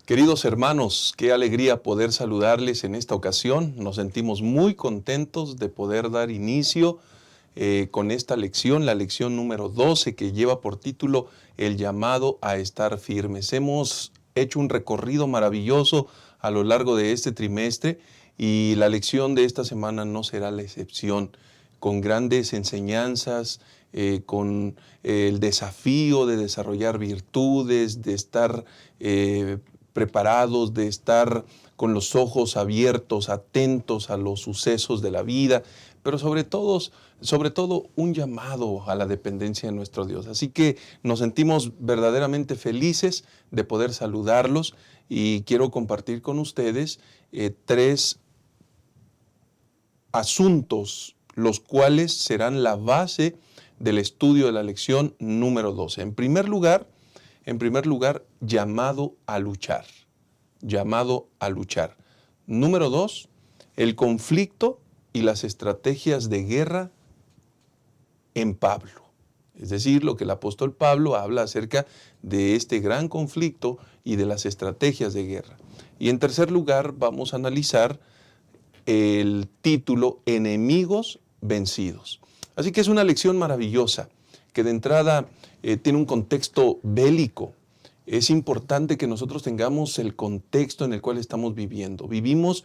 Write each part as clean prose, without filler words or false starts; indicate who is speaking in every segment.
Speaker 1: Queridos hermanos, qué alegría poder saludarles en esta ocasión. Nos sentimos muy contentos de poder dar inicio con esta lección, la lección número 12, que lleva por título El llamado a estar firmes. Hemos hecho un recorrido maravilloso a lo largo de este trimestre y la lección de esta semana no será la excepción, con grandes enseñanzas, con el desafío de desarrollar virtudes, de estar preparados, de estar con los ojos abiertos, atentos a los sucesos de la vida, pero sobre todo un llamado a la dependencia de nuestro Dios. Así que nos sentimos verdaderamente felices de poder saludarlos y quiero compartir con ustedes tres asuntos, los cuales serán la base del estudio de la lección número 12. En primer lugar, llamado a luchar. Llamado a luchar. Número 2, el conflicto y las estrategias de guerra en Pablo. Es decir, lo que el apóstol Pablo habla acerca de este gran conflicto y de las estrategias de guerra. Y en tercer lugar, vamos a analizar el título Enemigos vencidos. Así que es una lección maravillosa que de entrada tiene un contexto bélico. Es importante que nosotros tengamos el contexto en el cual estamos viviendo. Vivimos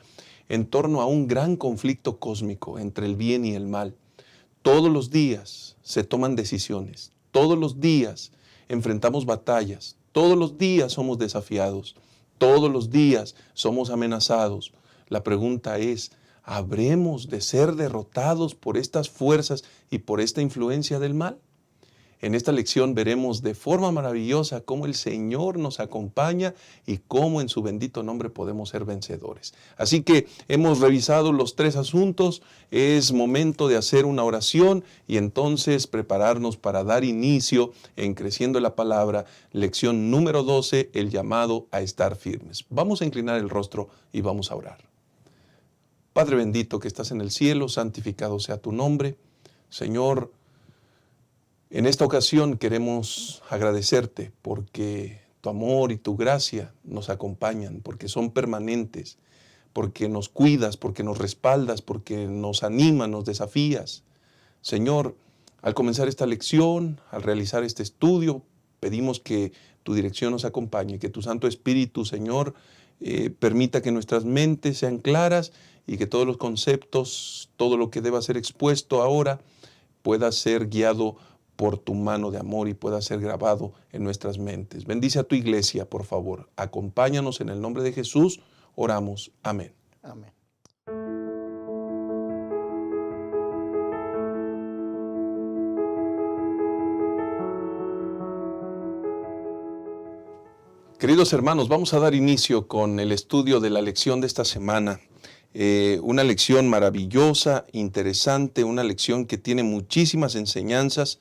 Speaker 1: en torno a un gran conflicto cósmico entre el bien y el mal. Todos los días se toman decisiones, todos los días enfrentamos batallas, todos los días somos desafiados, todos los días somos amenazados. La pregunta es, ¿habremos de ser derrotados por estas fuerzas y por esta influencia del mal? En esta lección veremos de forma maravillosa cómo el Señor nos acompaña y cómo en su bendito nombre podemos ser vencedores. Así que hemos revisado los tres asuntos, es momento de hacer una oración y entonces prepararnos para dar inicio en Creciendo la Palabra, lección número 12, el llamado a estar firmes. Vamos a inclinar el rostro y vamos a orar. Padre bendito que estás en el cielo, santificado sea tu nombre. Señor, en esta ocasión queremos agradecerte porque tu amor y tu gracia nos acompañan, porque son permanentes, porque nos cuidas, porque nos respaldas, porque nos animas, nos desafías. Señor, al comenzar esta lección, al realizar este estudio, pedimos que tu dirección nos acompañe, que tu Santo Espíritu, Señor, permita que nuestras mentes sean claras y que todos los conceptos, todo lo que deba ser expuesto ahora, pueda ser guiado por tu mano de amor y pueda ser grabado en nuestras mentes. Bendice a tu iglesia, por favor. Acompáñanos en el nombre de Jesús. Oramos. Amén.
Speaker 2: Amén.
Speaker 1: Queridos hermanos, vamos a dar inicio con el estudio de la lección de esta semana. Una lección maravillosa, interesante, una lección que tiene muchísimas enseñanzas.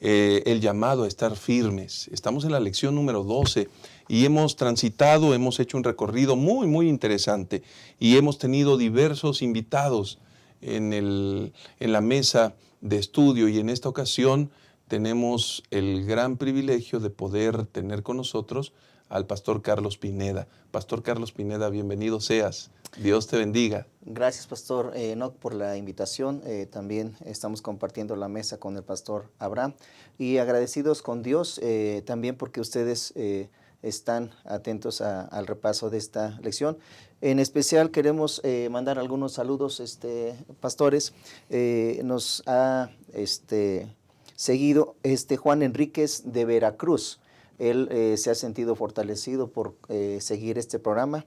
Speaker 1: El llamado a estar firmes. Estamos en la lección número 12 y hemos transitado, hemos hecho un recorrido muy interesante y hemos tenido diversos invitados en la mesa de estudio y en esta ocasión tenemos el gran privilegio de poder tener con nosotros al pastor Carlos Pineda. Pastor Carlos Pineda, bienvenido seas. Dios te bendiga.
Speaker 2: Gracias, Pastor Enoch, por la invitación. También estamos compartiendo la mesa con el Pastor Abraham y agradecidos con Dios también porque ustedes están atentos al repaso de esta lección. En especial queremos mandar algunos saludos, pastores. Nos ha seguido Juan Enríquez de Veracruz. Él se ha sentido fortalecido por seguir este programa.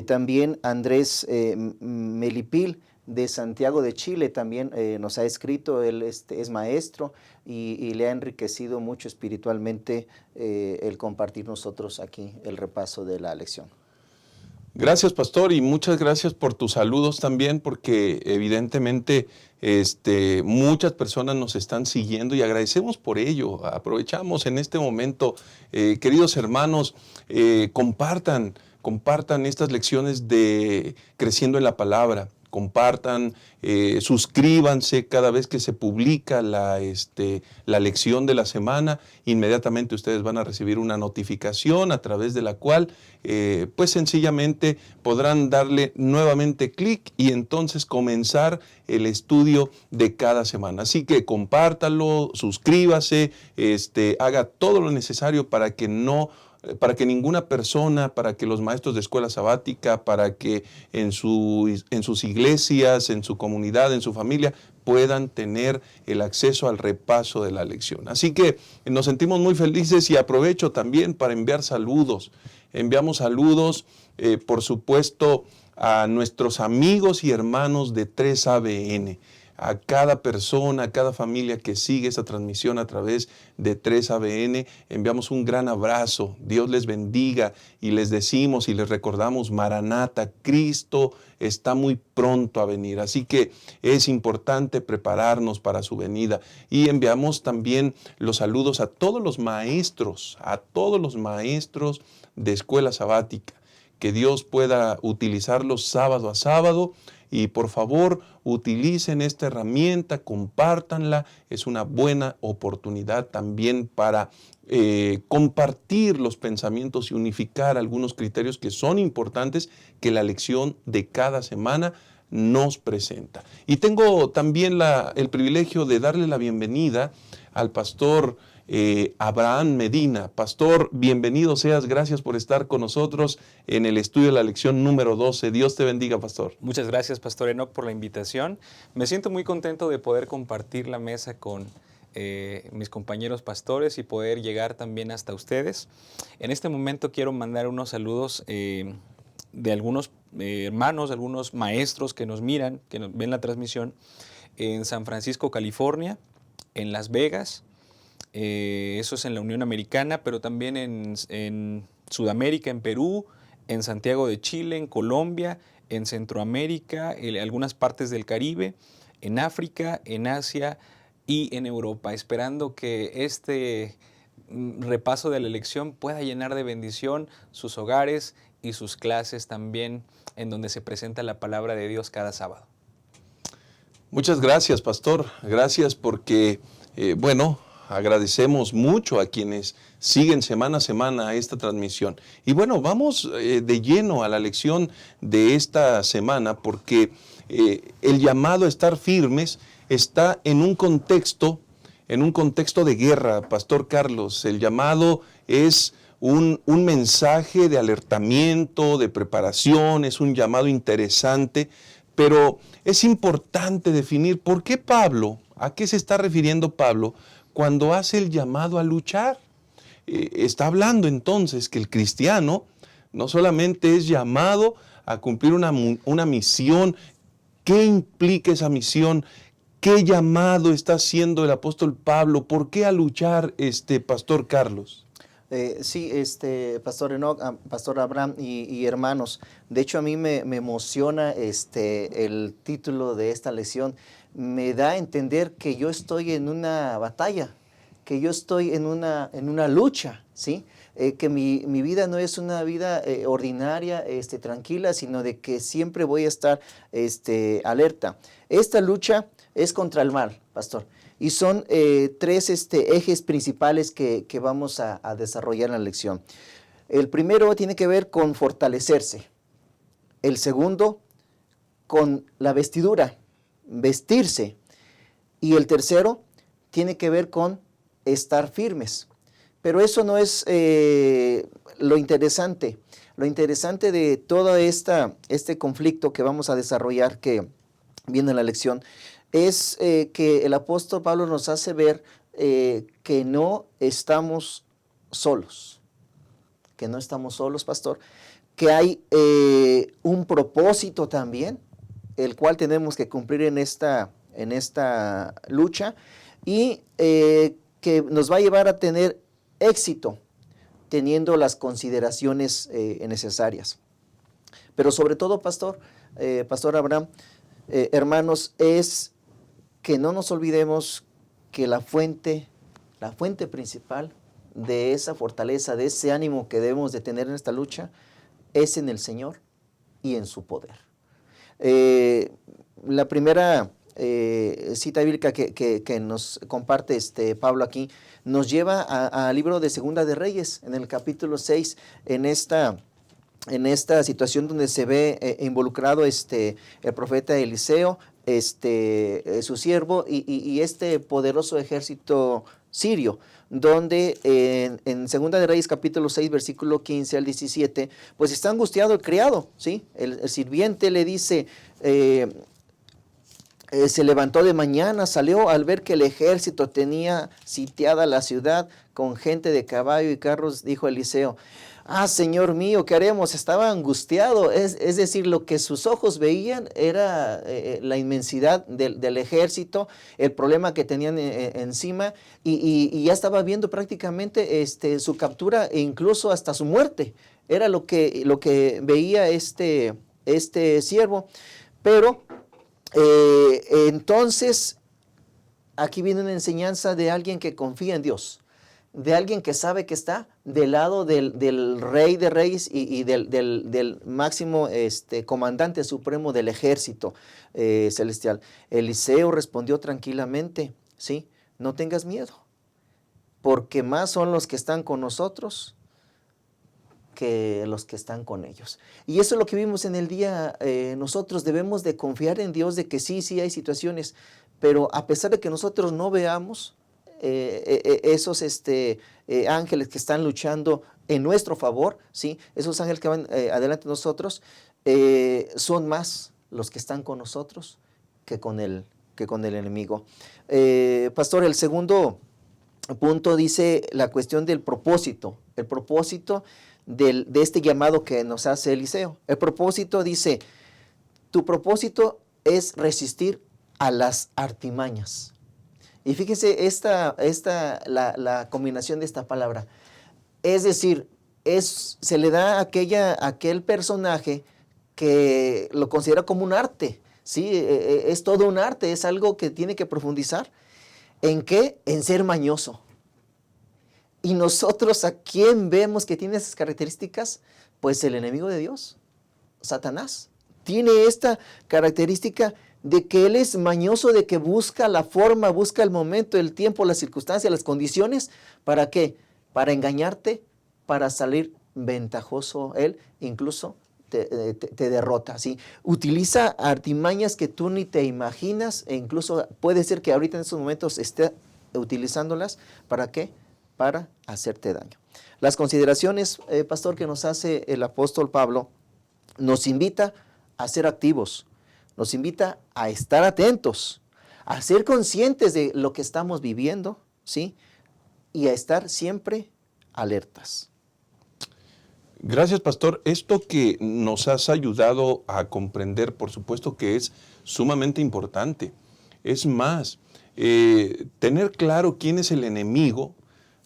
Speaker 2: También Andrés Melipil de Santiago de Chile también nos ha escrito. Él es maestro y le ha enriquecido mucho espiritualmente el compartir nosotros aquí el repaso de la lección.
Speaker 1: Gracias, pastor, y muchas gracias por tus saludos también, porque evidentemente muchas personas nos están siguiendo y agradecemos por ello. Aprovechamos en este momento, queridos hermanos, compartan estas lecciones de Creciendo en la Palabra. compartan, suscríbanse cada vez que se publica la lección de la semana. Inmediatamente ustedes van a recibir una notificación a través de la cual pues sencillamente podrán darle nuevamente clic y entonces comenzar el estudio de cada semana. Así que compártalo, suscríbase, haga todo lo necesario para que ninguna persona, para que los maestros de escuela sabática, para que en sus iglesias, en su comunidad, en su familia, puedan tener el acceso al repaso de la lección. Así que nos sentimos muy felices y aprovecho también para enviar saludos. Enviamos saludos, por supuesto, a nuestros amigos y hermanos de 3ABN, a cada persona, a cada familia que sigue esta transmisión a través de 3ABN, enviamos un gran abrazo. Dios les bendiga y les decimos y les recordamos, Maranata, Cristo está muy pronto a venir. Así que es importante prepararnos para su venida. Y enviamos también los saludos a todos los maestros de escuela sabática. Que Dios pueda utilizarlos sábado a sábado. Y por favor, utilicen esta herramienta, compártanla. Es una buena oportunidad también para compartir los pensamientos y unificar algunos criterios que son importantes que la lección de cada semana nos presenta. Y tengo también el privilegio de darle la bienvenida al pastor Abraham Medina. Pastor, bienvenido seas, gracias por estar con nosotros en el estudio de la lección número 12. Dios te bendiga, pastor.
Speaker 3: Muchas gracias, Pastor Enoch, por la invitación. Me siento muy contento de poder compartir la mesa con mis compañeros pastores y poder llegar también hasta ustedes. En este momento quiero mandar unos saludos de algunos hermanos, algunos maestros que nos miran, que nos ven la transmisión en San Francisco, California, en Las Vegas. Eso es en la Unión Americana, pero también en Sudamérica, en Perú, en Santiago de Chile, en Colombia, en Centroamérica, en algunas partes del Caribe, en África, en Asia y en Europa, esperando que este repaso de la lección pueda llenar de bendición sus hogares y sus clases también, en donde se presenta la palabra de Dios cada sábado.
Speaker 1: Muchas gracias, pastor. Gracias porque, agradecemos mucho a quienes siguen semana a semana esta transmisión. Y bueno, vamos de lleno a la lección de esta semana porque el llamado a estar firmes está en un contexto de guerra, Pastor Carlos. El llamado es un mensaje de alertamiento, de preparación, es un llamado interesante, pero es importante definir por qué Pablo, a qué se está refiriendo Pablo cuando hace el llamado a luchar. Está hablando entonces que el cristiano no solamente es llamado a cumplir una misión. ¿Qué implica esa misión? ¿Qué llamado está haciendo el apóstol Pablo? ¿Por qué a luchar, Pastor Carlos?
Speaker 2: Sí, Pastor Enoch, Pastor Abraham y hermanos, de hecho a mí me emociona el título de esta lección. Me da a entender que yo estoy en una batalla, que yo estoy en una lucha, ¿sí? Que mi vida no es una vida ordinaria, tranquila, sino de que siempre voy a estar alerta. Esta lucha es contra el mal, pastor. Y son tres ejes principales que vamos a desarrollar en la lección. El primero tiene que ver con fortalecerse. El segundo, con la vestidura, vestirse. Y el tercero tiene que ver con estar firmes. Pero eso no es lo interesante. Lo interesante de todo este conflicto que vamos a desarrollar, que viene en la lección, es que el apóstol Pablo nos hace ver que no estamos solos. Que no estamos solos, pastor. Que hay un propósito también, el cual tenemos que cumplir en esta lucha y que nos va a llevar a tener éxito teniendo las consideraciones necesarias. Pero sobre todo, Pastor Abraham, hermanos, es que no nos olvidemos que la fuente principal de esa fortaleza, de ese ánimo que debemos de tener en esta lucha, es en el Señor y en su poder. La primera cita bíblica que nos comparte Pablo aquí nos lleva al libro de Segunda de Reyes, en el capítulo 6, en esta situación donde se ve involucrado el profeta Eliseo, su siervo y este poderoso ejército sirio, donde en Segunda de Reyes capítulo 6 versículo 15 al 17, pues está angustiado el criado, ¿sí? El sirviente le dice, se levantó de mañana, salió al ver que el ejército tenía sitiada la ciudad con gente de caballo y carros, dijo Eliseo, Señor mío, ¿qué haremos? Estaba angustiado, es decir, lo que sus ojos veían era la inmensidad del ejército, el problema que tenían encima, y ya estaba viendo prácticamente su captura e incluso hasta su muerte. Era lo que veía este siervo, pero entonces aquí viene una enseñanza de alguien que confía en Dios, de alguien que sabe que está del lado del Rey de Reyes y del máximo comandante supremo del ejército celestial. Eliseo respondió tranquilamente, ¿sí? No tengas miedo, porque más son los que están con nosotros que los que están con ellos. Y eso es lo que vimos en el día. Nosotros debemos de confiar en Dios de que sí hay situaciones, pero a pesar de que nosotros no veamos esos ángeles que están luchando en nuestro favor, ¿sí? Esos ángeles que van adelante de nosotros, son más los que están con nosotros que con el enemigo. Pastor, el segundo punto dice la cuestión del propósito, el propósito de este llamado que nos hace Eliseo. El propósito dice, tu propósito es resistir a las artimañas. Y fíjense la combinación de esta palabra. Es decir, se le da a aquel personaje que lo considera como un arte, ¿sí? Es todo un arte, es algo que tiene que profundizar. ¿En qué? En ser mañoso. ¿Y nosotros a quién vemos que tiene esas características? Pues el enemigo de Dios, Satanás. Tiene esta característica de que él es mañoso, de que busca la forma, busca el momento, el tiempo, las circunstancias, las condiciones. ¿Para qué? Para engañarte, para salir ventajoso él, incluso te derrota, ¿sí? Utiliza artimañas que tú ni te imaginas e incluso puede ser que ahorita en estos momentos esté utilizándolas. ¿Para qué? Para hacerte daño. Las consideraciones, pastor, que nos hace el apóstol Pablo, nos invita a ser activos, nos invita a estar atentos, a ser conscientes de lo que estamos viviendo, ¿sí? Y a estar siempre alertas.
Speaker 1: Gracias, pastor. Esto que nos has ayudado a comprender, por supuesto que es sumamente importante. Es más, tener claro quién es el enemigo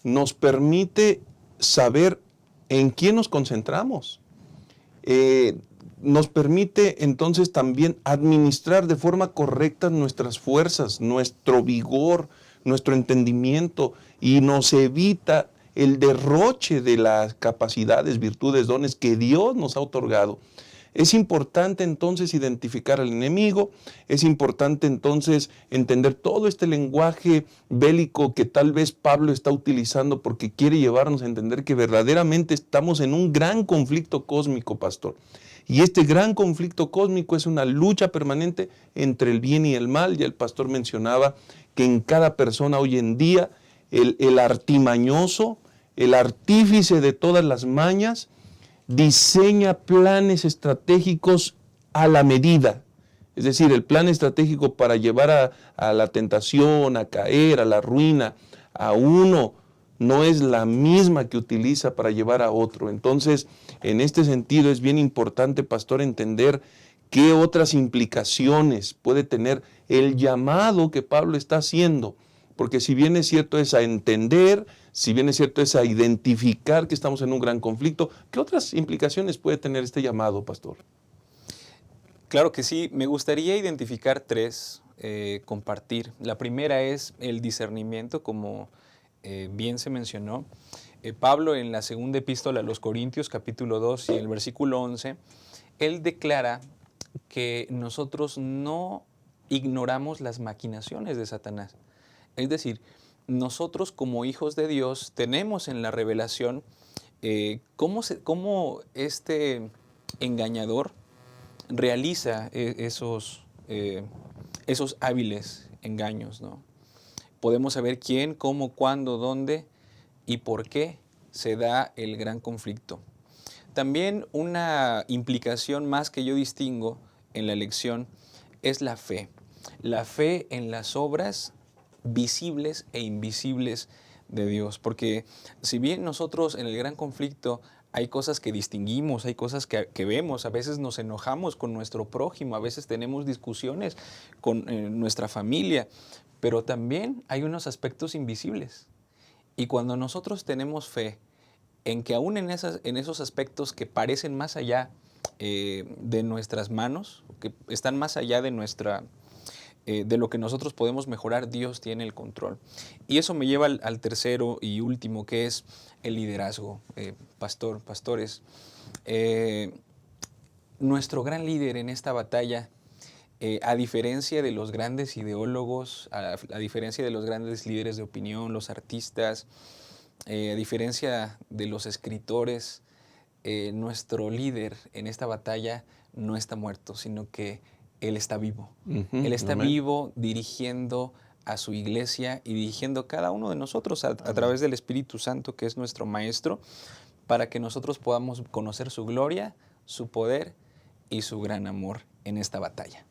Speaker 1: nos permite saber en quién nos concentramos. Nos permite entonces también administrar de forma correcta nuestras fuerzas, nuestro vigor, nuestro entendimiento, y nos evita el derroche de las capacidades, virtudes, dones que Dios nos ha otorgado. Es importante entonces identificar al enemigo, es importante entonces entender todo este lenguaje bélico que tal vez Pablo está utilizando porque quiere llevarnos a entender que verdaderamente estamos en un gran conflicto cósmico, pastor. Y este gran conflicto cósmico es una lucha permanente entre el bien y el mal. Ya el pastor mencionaba que en cada persona hoy en día el artimañoso, el artífice de todas las mañas, diseña planes estratégicos a la medida. Es decir, el plan estratégico para llevar a la tentación, a caer, a la ruina, a uno, no es la misma que utiliza para llevar a otro. Entonces, en este sentido es bien importante, pastor, entender qué otras implicaciones puede tener el llamado que Pablo está haciendo. Porque si bien es cierto es a entender, si bien es cierto es a identificar que estamos en un gran conflicto, ¿qué otras implicaciones puede tener este llamado, pastor?
Speaker 3: Claro que sí. Me gustaría identificar tres, compartir. La primera es el discernimiento, como bien se mencionó. Pablo en la segunda epístola a los Corintios, capítulo 2 y el versículo 11, él declara que nosotros no ignoramos las maquinaciones de Satanás. Es decir, nosotros como hijos de Dios tenemos en la revelación cómo este engañador realiza esos hábiles engaños, ¿no? Podemos saber quién, cómo, cuándo, dónde y por qué se da el gran conflicto. También una implicación más que yo distingo en la lección es la fe. La fe en las obras visibles e invisibles de Dios. Porque si bien nosotros en el gran conflicto hay cosas que distinguimos, hay cosas que vemos, a veces nos enojamos con nuestro prójimo, a veces tenemos discusiones con nuestra familia, pero también hay unos aspectos invisibles. Y cuando nosotros tenemos fe en que aún en esos aspectos que parecen más allá de nuestras manos, que están más allá de de lo que nosotros podemos mejorar, Dios tiene el control. Y eso me lleva al tercero y último, que es el liderazgo. Pastores, nuestro gran líder en esta batalla, a diferencia de los grandes ideólogos, a diferencia de los grandes líderes de opinión, los artistas, a diferencia de los escritores, nuestro líder en esta batalla no está muerto, sino que Él está vivo. Él está
Speaker 1: Amén.
Speaker 3: vivo dirigiendo a su iglesia y dirigiendo a cada uno de nosotros a través del Espíritu Santo, que es nuestro Maestro, para que nosotros podamos conocer su gloria, su poder y su gran amor en esta batalla.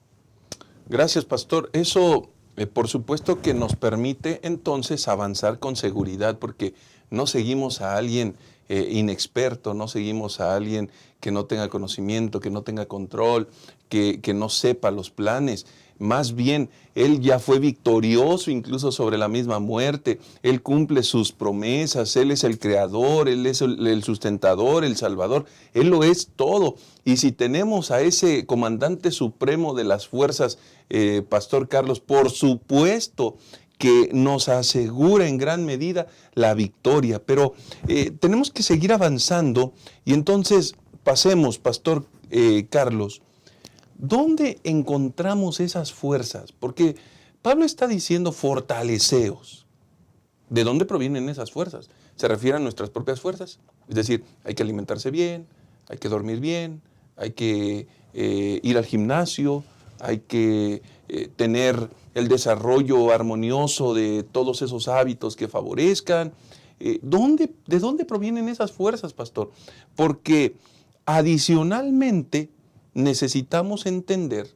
Speaker 1: Gracias, pastor. Eso, por supuesto que nos permite entonces avanzar con seguridad, porque no seguimos a alguien inexperto, no seguimos a alguien que no tenga conocimiento, que no tenga control, que no sepa los planes. Más bien, Él ya fue victorioso incluso sobre la misma muerte. Él cumple sus promesas, Él es el creador, Él es el sustentador, el salvador. Él lo es todo. Y si tenemos a ese comandante supremo de las fuerzas, Pastor Carlos, por supuesto que nos asegura en gran medida la victoria. Pero tenemos que seguir avanzando y entonces pasemos, Pastor Carlos, ¿dónde encontramos esas fuerzas? Porque Pablo está diciendo fortaleceos. ¿De dónde provienen esas fuerzas? ¿Se refiere a nuestras propias fuerzas? Es decir, hay que alimentarse bien, hay que dormir bien, hay que ir al gimnasio, hay que tener el desarrollo armonioso de todos esos hábitos que favorezcan. ¿De dónde provienen esas fuerzas, pastor? Porque adicionalmente necesitamos entender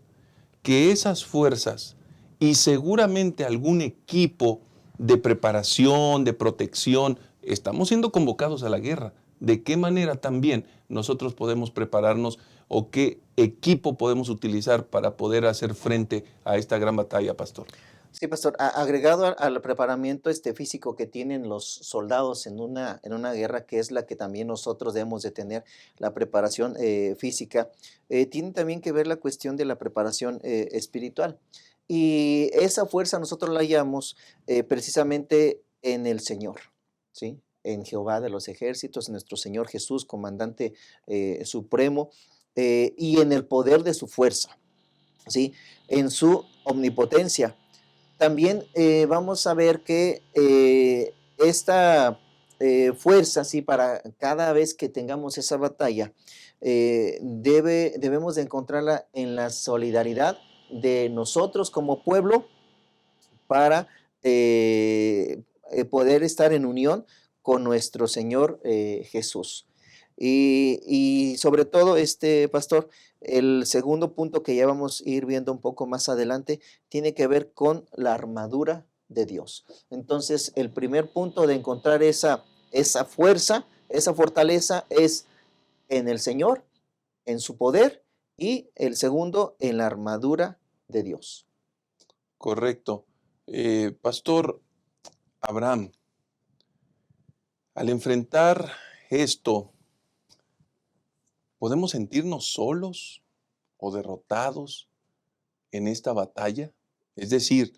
Speaker 1: que esas fuerzas y seguramente algún equipo de preparación, de protección, estamos siendo convocados a la guerra. ¿De qué manera también nosotros podemos prepararnos o qué equipo podemos utilizar para poder hacer frente a esta gran batalla, pastor?
Speaker 2: Sí, pastor, agregado al preparamiento físico que tienen los soldados en una guerra, que es la que también nosotros debemos de tener, la preparación física, tiene también que ver la cuestión de la preparación espiritual. Y esa fuerza nosotros la hallamos precisamente en el Señor, ¿sí? En Jehová de los ejércitos, en nuestro Señor Jesús, comandante supremo, y en el poder de su fuerza, ¿sí? En su omnipotencia. También vamos a ver que esta fuerza, ¿sí? Para cada vez que tengamos esa batalla, debemos de encontrarla en la solidaridad de nosotros como pueblo para poder estar en unión con nuestro Señor Jesús. Y sobre todo, pastor, el segundo punto que ya vamos a ir viendo un poco más adelante tiene que ver con la armadura de Dios. Entonces, el primer punto de encontrar esa fuerza, esa fortaleza es en el Señor, en su poder, y el segundo, en la armadura de Dios.
Speaker 1: Correcto. Pastor Abraham, al enfrentar esto, ¿podemos sentirnos solos o derrotados en esta batalla? Es decir,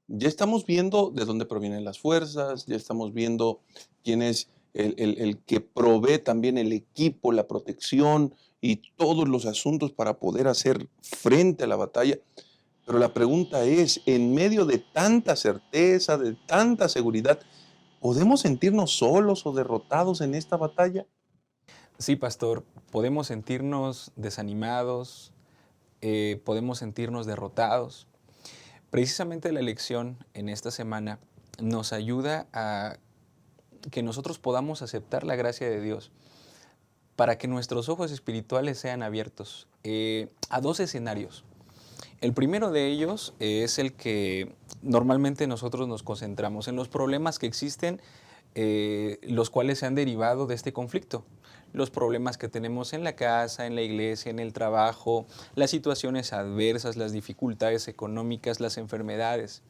Speaker 1: ya estamos viendo de dónde provienen las fuerzas, ya estamos viendo quién es el que provee también el equipo, la protección y todos los asuntos para poder hacer frente a la batalla. Pero la pregunta es, en medio de tanta certeza, de tanta seguridad, ¿podemos sentirnos solos o derrotados en esta batalla?
Speaker 3: Sí, pastor, podemos sentirnos desanimados, podemos sentirnos derrotados. Precisamente la lección en esta semana nos ayuda a que nosotros podamos aceptar la gracia de Dios para que nuestros ojos espirituales sean abiertos a dos escenarios. El primero de ellos es el que normalmente nosotros nos concentramos en los problemas que existen, los cuales se han derivado de este conflicto. Los problemas que tenemos en la casa, en la iglesia, en el trabajo, las situaciones adversas, las dificultades económicas, las enfermedades.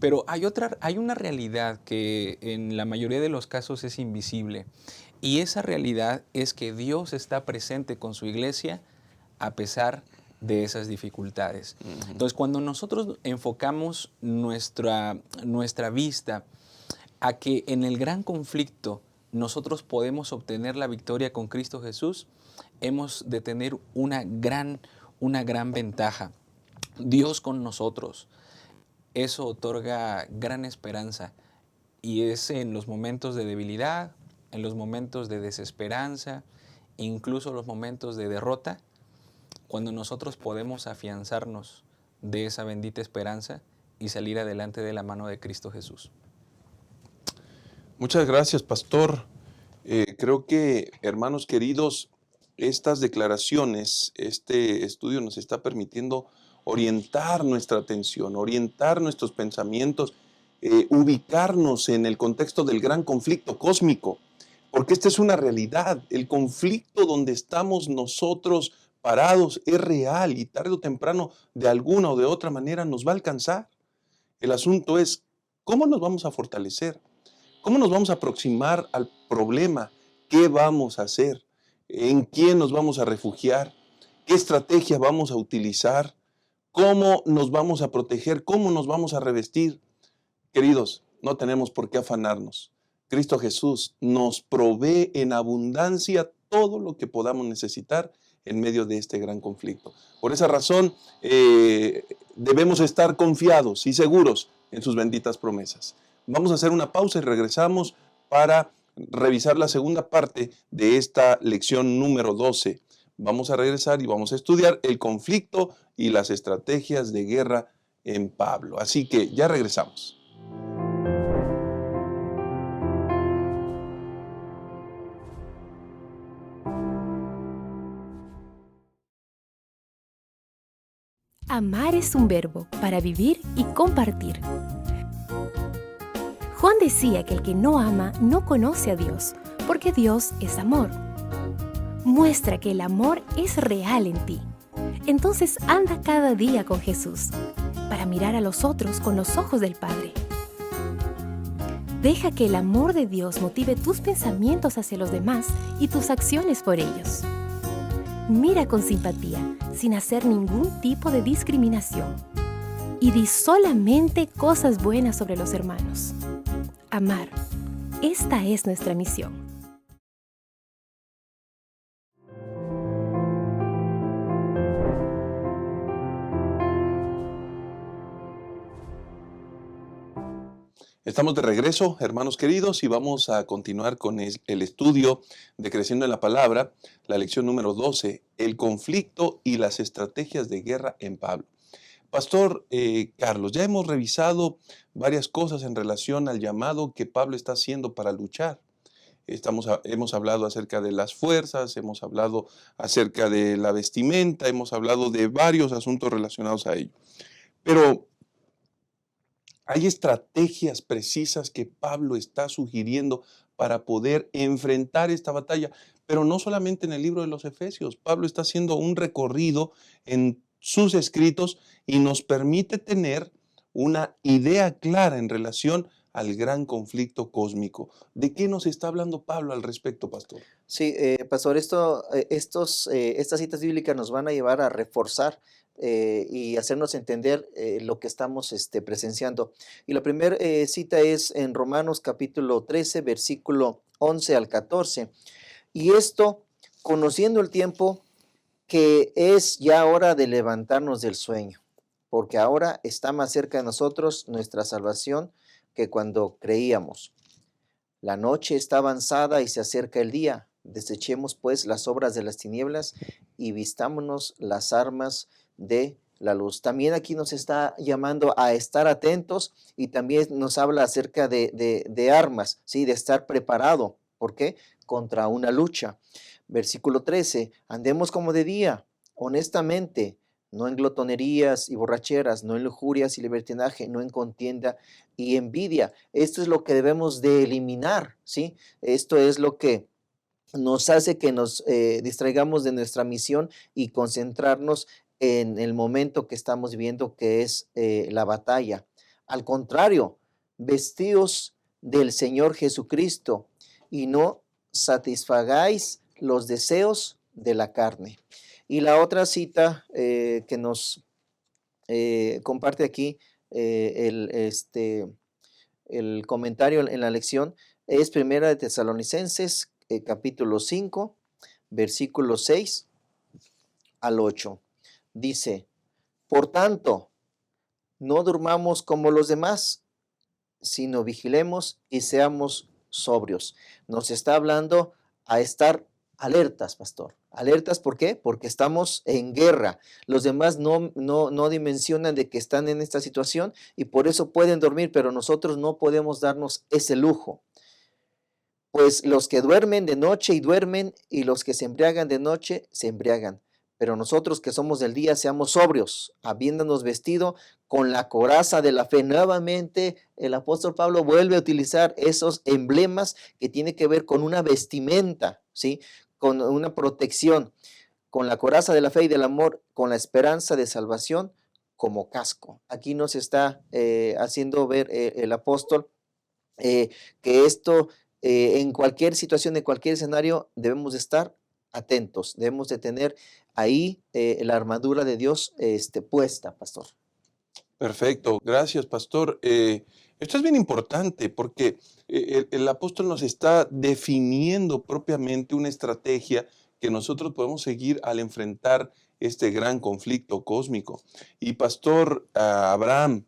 Speaker 3: Pero hay una realidad que en la mayoría de los casos es invisible. Y esa realidad es que Dios está presente con su iglesia a pesar de esas dificultades. Entonces, cuando nosotros enfocamos nuestra vista a que en el gran conflicto nosotros podemos obtener la victoria con Cristo Jesús, hemos de tener una gran ventaja. Dios con nosotros. Eso otorga gran esperanza y es en los momentos de debilidad, en los momentos de desesperanza, incluso los momentos de derrota, cuando nosotros podemos afianzarnos de esa bendita esperanza y salir adelante de la mano de Cristo Jesús.
Speaker 1: Muchas gracias, pastor. Creo que, hermanos queridos, estas declaraciones, este estudio nos está permitiendo orientar nuestra atención, orientar nuestros pensamientos, ubicarnos en el contexto del gran conflicto cósmico, porque esta es una realidad. El conflicto donde estamos nosotros parados es real y tarde o temprano, de alguna o de otra manera, nos va a alcanzar. El asunto es, ¿cómo nos vamos a fortalecer? ¿Cómo nos vamos a aproximar al problema? ¿Qué vamos a hacer? ¿En quién nos vamos a refugiar? ¿Qué estrategia vamos a utilizar? ¿Cómo nos vamos a proteger? ¿Cómo nos vamos a revestir? Queridos, no tenemos por qué afanarnos. Cristo Jesús nos provee en abundancia todo lo que podamos necesitar en medio de este gran conflicto. Por esa razón, debemos estar confiados y seguros en sus benditas promesas. Vamos a hacer una pausa y regresamos para revisar la segunda parte de esta lección número 12. Vamos a regresar y vamos a estudiar el conflicto y las estrategias de guerra en Pablo. Así que ya regresamos.
Speaker 4: Amar es un verbo para vivir y compartir. Juan decía que el que no ama no conoce a Dios, porque Dios es amor. Muestra que el amor es real en ti. Entonces anda cada día con Jesús, para mirar a los otros con los ojos del Padre. Deja que el amor de Dios motive tus pensamientos hacia los demás y tus acciones por ellos. Mira con simpatía, sin hacer ningún tipo de discriminación. Y di solamente cosas buenas sobre los hermanos. Amar. Esta es nuestra misión.
Speaker 1: Estamos de regreso, hermanos queridos, y vamos a continuar con el estudio de Creciendo en la Palabra, la lección número 12, el conflicto y las estrategias de guerra en Pablo. Pastor Carlos, ya hemos revisado varias cosas en relación al llamado que Pablo está haciendo para luchar. Hemos hablado acerca de las fuerzas, hemos hablado acerca de la vestimenta, hemos hablado de varios asuntos relacionados a ello. Pero hay estrategias precisas que Pablo está sugiriendo para poder enfrentar esta batalla, pero no solamente en el libro de los Efesios. Pablo está haciendo un recorrido en sus escritos y nos permite tener una idea clara en relación al gran conflicto cósmico. ¿De qué nos está hablando Pablo al respecto, pastor?
Speaker 2: Sí, pastor, estas citas bíblicas nos van a llevar a reforzar y hacernos entender lo que estamos presenciando. Y la primera cita es en Romanos capítulo 13, versículo 11 al 14. Y esto, conociendo el tiempo, que es ya hora de levantarnos del sueño, porque ahora está más cerca de nosotros nuestra salvación que cuando creíamos. La noche está avanzada y se acerca el día. Desechemos pues las obras de las tinieblas y vistámonos las armas de la luz. También aquí nos está llamando a estar atentos y también nos habla acerca de armas, ¿sí? De estar preparado. ¿Por qué? Contra una lucha. Versículo 13, andemos como de día, honestamente, no en glotonerías y borracheras, no en lujurias y libertinaje, no en contienda y envidia. Esto es lo que debemos de eliminar, ¿sí? Esto es lo que nos hace que nos distraigamos de nuestra misión y concentrarnos en el momento que estamos viviendo, que es la batalla. Al contrario, vestíos del Señor Jesucristo y no satisfagáis los deseos de la carne. Y la otra cita que nos comparte aquí el comentario en la lección es Primera de Tesalonicenses, capítulo 5, versículo 6 al 8. Dice, por tanto, no durmamos como los demás, sino vigilemos y seamos sobrios. Nos está hablando a estar alertas, pastor. Alertas, ¿por qué? Porque estamos en guerra. Los demás no dimensionan de que están en esta situación y por eso pueden dormir, pero nosotros no podemos darnos ese lujo. Pues los que duermen de noche y duermen, y los que se embriagan de noche se embriagan. Pero nosotros que somos del día, seamos sobrios, habiéndonos vestido con la coraza de la fe. Nuevamente, el apóstol Pablo vuelve a utilizar esos emblemas que tiene que ver con una vestimenta, ¿sí? Con una protección, con la coraza de la fe y del amor, con la esperanza de salvación como casco. Aquí nos está haciendo ver el apóstol que esto en cualquier situación, en cualquier escenario, debemos de estar atentos, debemos de tener ahí la armadura de Dios puesta, pastor.
Speaker 1: Perfecto, gracias, pastor. Esto es bien importante porque el apóstol nos está definiendo propiamente una estrategia que nosotros podemos seguir al enfrentar este gran conflicto cósmico. Y pastor Abraham,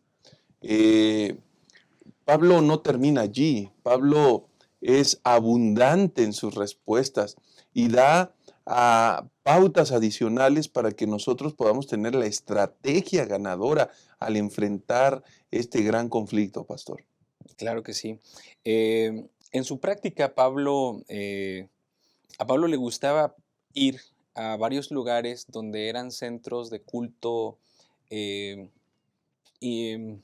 Speaker 1: Pablo no termina allí. Pablo es abundante en sus respuestas y da pautas adicionales para que nosotros podamos tener la estrategia ganadora al enfrentar este gran conflicto, pastor.
Speaker 3: Claro que sí. En su práctica, a Pablo le gustaba ir a varios lugares donde eran centros de culto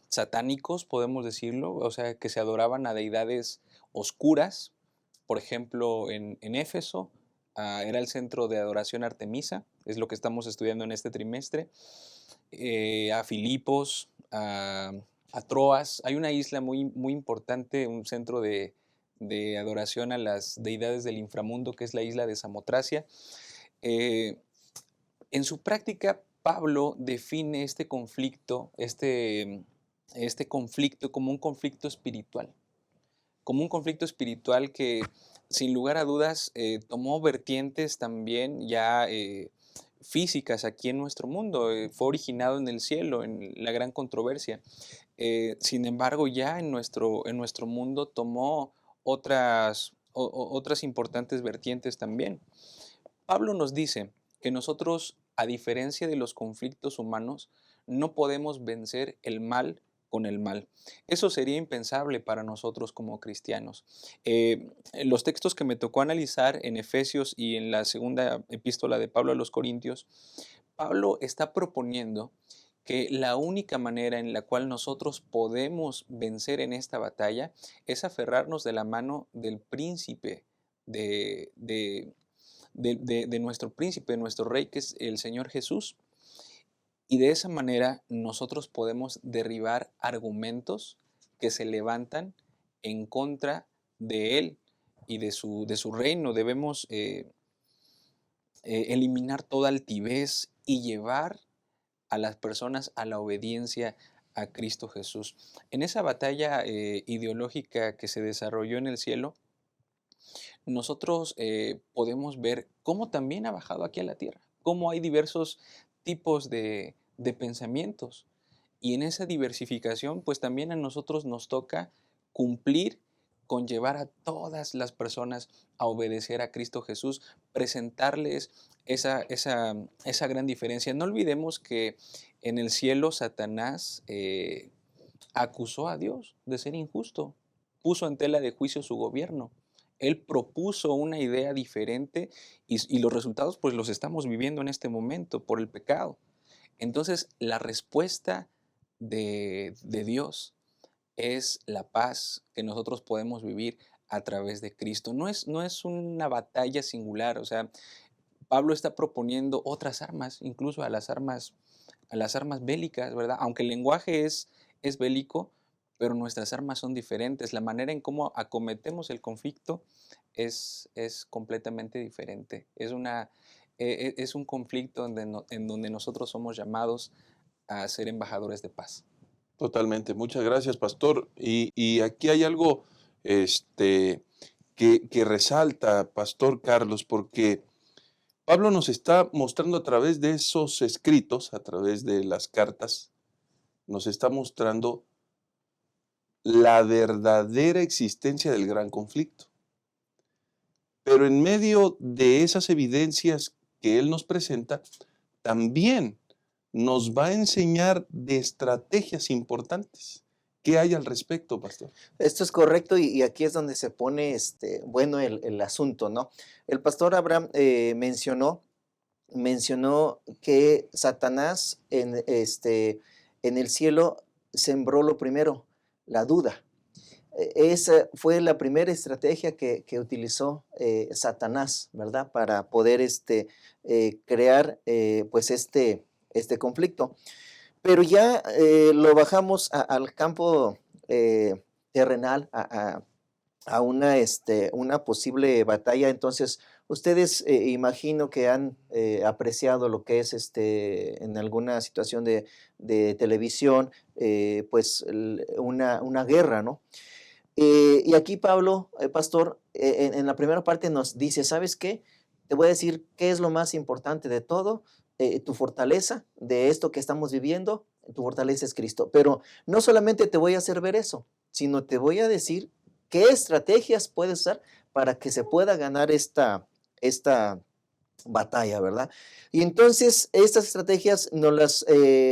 Speaker 3: satánicos, podemos decirlo, o sea, que se adoraban a deidades oscuras. Por ejemplo, en Éfeso era el centro de adoración a Artemisa, es lo que estamos estudiando en este trimestre. A Filipos, a Troas, hay una isla muy, muy importante, un centro de adoración a las deidades del inframundo, que es la isla de Samotracia. En su práctica, Pablo define este conflicto como un conflicto espiritual. Como un conflicto espiritual que, sin lugar a dudas, tomó vertientes también ya físicas aquí en nuestro mundo. Fue originado en el cielo, en la gran controversia. Sin embargo, ya en nuestro mundo tomó otras importantes vertientes también. Pablo nos dice que nosotros, a diferencia de los conflictos humanos, no podemos vencer el mal con el mal. Eso sería impensable para nosotros como cristianos. Los textos que me tocó analizar en Efesios y en la segunda epístola de Pablo a los Corintios, Pablo está proponiendo que la única manera en la cual nosotros podemos vencer en esta batalla es aferrarnos de la mano del príncipe, de nuestro príncipe, de nuestro rey, que es el Señor Jesús. Y de esa manera nosotros podemos derribar argumentos que se levantan en contra de Él y de su reino. Debemos eliminar toda altivez y llevar a las personas a la obediencia a Cristo Jesús. En esa batalla ideológica que se desarrolló en el cielo, nosotros podemos ver cómo también ha bajado aquí a la tierra. cómo hay diversos tipos de pensamientos. Y en esa diversificación, pues también a nosotros nos toca cumplir con llevar a todas las personas a obedecer a Cristo Jesús, presentarles esa gran diferencia. No olvidemos que en el cielo Satanás acusó a Dios de ser injusto, puso en tela de juicio su gobierno. Él propuso una idea diferente y los resultados pues los estamos viviendo en este momento por el pecado. Entonces la respuesta de Dios es la paz que nosotros podemos vivir a través de Cristo. No es una batalla singular, o sea, Pablo está proponiendo otras armas, incluso a las armas bélicas, ¿verdad? Aunque el lenguaje es bélico, pero nuestras armas son diferentes. La manera en cómo acometemos el conflicto es completamente diferente. Es un conflicto en donde nosotros somos llamados a ser embajadores de paz.
Speaker 1: Totalmente. Muchas gracias, pastor. Y aquí hay algo que resalta, pastor Carlos, porque Pablo nos está mostrando a través de esos escritos, a través de las cartas, nos está mostrando la verdadera existencia del gran conflicto. Pero en medio de esas evidencias que él nos presenta, también nos va a enseñar de estrategias importantes. ¿Qué hay al respecto, pastor?
Speaker 2: Esto es correcto y aquí es donde se pone bueno el asunto, ¿no? El pastor Abraham mencionó que Satanás en el cielo sembró lo primero, la duda. Esa fue la primera estrategia que utilizó Satanás, ¿verdad? Para poder crear pues este conflicto. Pero ya lo bajamos al campo terrenal, a una posible batalla. Entonces, ustedes imagino que han apreciado lo que es en alguna situación de televisión, pues una guerra, ¿no? Y aquí Pablo, pastor, en la primera parte nos dice, ¿sabes qué? Te voy a decir qué es lo más importante de todo. Tu fortaleza de esto que estamos viviendo, tu fortaleza es Cristo. Pero no solamente te voy a hacer ver eso, sino te voy a decir qué estrategias puedes usar para que se pueda ganar esta batalla, ¿verdad? Y entonces estas estrategias nos las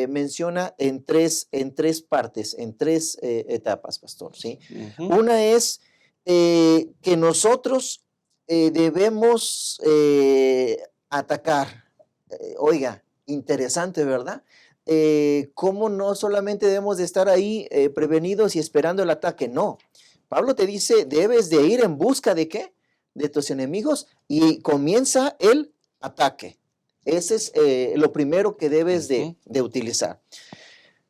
Speaker 2: menciona en tres partes, en tres etapas, pastor, ¿sí?
Speaker 1: Uh-huh.
Speaker 2: Una es que nosotros debemos atacar. Oiga, interesante, ¿verdad? Cómo no solamente debemos de estar ahí prevenidos y esperando el ataque, no. Pablo te dice, debes de ir en busca de ¿qué? De tus enemigos y comienza el ataque. Ese es lo primero que debes de utilizar.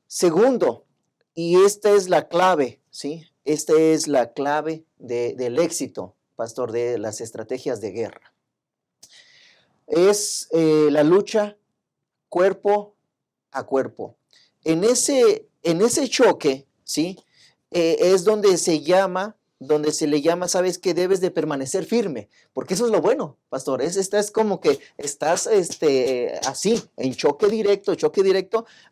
Speaker 2: Segundo, y esta es la clave, ¿sí? Esta es la clave del éxito, pastor, de las estrategias de guerra. Es la lucha cuerpo a cuerpo. En ese choque, ¿sí? Es donde se le llama, sabes que debes de permanecer firme, porque eso es lo bueno, pastor. Es como que estás así, en choque directo,